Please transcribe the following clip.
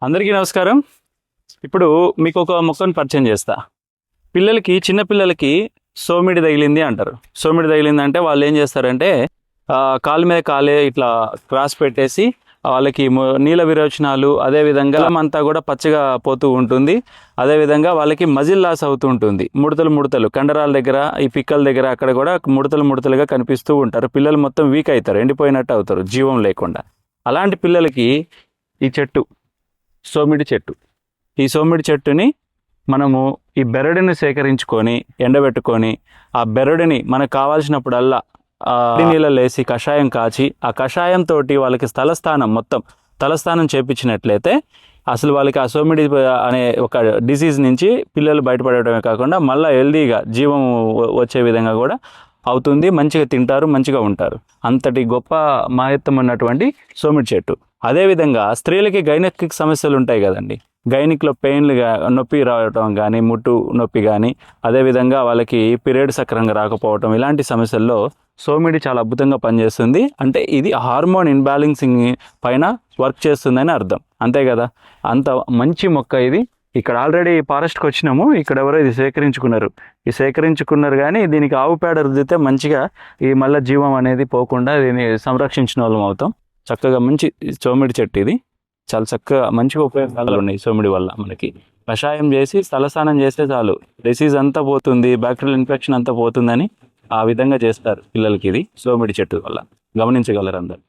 అందరికీ నమస్కారం. ఇప్పుడు మీకు ఒక మొక్కను పరిచయం చేస్తా. చిన్న పిల్లలకి సోమిడి తగిలింది అంటారు. సోమిడి తగిలింది అంటే వాళ్ళు ఏం చేస్తారంటే కాలు మీద కాలే ఇట్లా క్రాస్ పెట్టేసి వాళ్ళకి నీల విరోచనాలు, అదేవిధంగా అంతా కూడా పచ్చగా పోతూ ఉంటుంది. అదేవిధంగా వాళ్ళకి మజిల్ లాస్ అవుతూ ఉంటుంది. ముడతలు కండరాల దగ్గర, ఈ పిక్కల దగ్గర అక్కడ కూడా ముడతలుగా కనిపిస్తూ ఉంటారు. పిల్లలు మొత్తం వీక్ అవుతారు, ఎండిపోయినట్టు అవుతారు, జీవం లేకుండా. అలాంటి పిల్లలకి ఈ చెట్టు సోమిడి చెట్టు, ఈ సోమిడి చెట్టుని మనము ఈ బెరడుని సేకరించుకొని ఎండబెట్టుకొని ఆ బెరడుని మనకు కావాల్సినప్పుడల్లా నీళ్ళలో వేసి కషాయం కాచి ఆ కషాయంతో వాళ్ళకి తలస్థానం చేపించినట్లయితే అసలు వాళ్ళకి ఆ సోమిడి అనే ఒక డిసీజ్ నుంచి పిల్లలు బయటపడటమే కాకుండా మళ్ళీ హెల్దీగా జీవం వచ్చే విధంగా కూడా అవుతుంది. మంచిగా తింటారు, మంచిగా ఉంటారు. అంతటి గొప్ప మహత్వం ఉన్నటువంటి సోమిడి చెట్టు. అదేవిధంగా స్త్రీలకి గైనకిక్ సమస్యలు ఉంటాయి కదండి. గైనిక్లో నొప్పి రావటం కానీ, ముట్టు నొప్పి కానీ, అదేవిధంగా వాళ్ళకి పీరియడ్ సక్రంగా రాకపోవటం, ఇలాంటి సమస్యల్లో సోమిడి చాలా అద్భుతంగా పనిచేస్తుంది. అంటే ఇది హార్మోన్ ఇన్బ్యాలెన్సింగ్ పైన వర్క్ చేస్తుందని అర్థం, అంతే కదా. అంత మంచి మొక్క ఇది. ఇక్కడ ఆల్రెడీ ఫారెస్ట్కి వచ్చినాము. ఇక్కడ ఎవరో ఇది సేకరించుకున్నారు కానీ దీనికి ఆవు పేడ రుద్దితే మంచిగా ఈ మళ్ళీ జీవం అనేది పోకుండా దీన్ని సంరక్షించిన వాళ్ళం అవుతాం. చక్కగా మంచి సోమిడి చెట్టు ఇది. చాలా చక్కగా మంచిగా ఉపయోగాలు ఉన్నాయి సోమిడి వల్ల. మనకి కషాయం చేసి తలస్నానం చేస్తే చాలు, డిసీజ్ అంతా పోతుంది, బ్యాక్టీరియల్ ఇన్ఫెక్షన్ అంతా పోతుందని ఆ విధంగా చేస్తారు పిల్లలకి. ఇది సోమిడి చెట్టు వల్ల గమనించగలరు అందరు.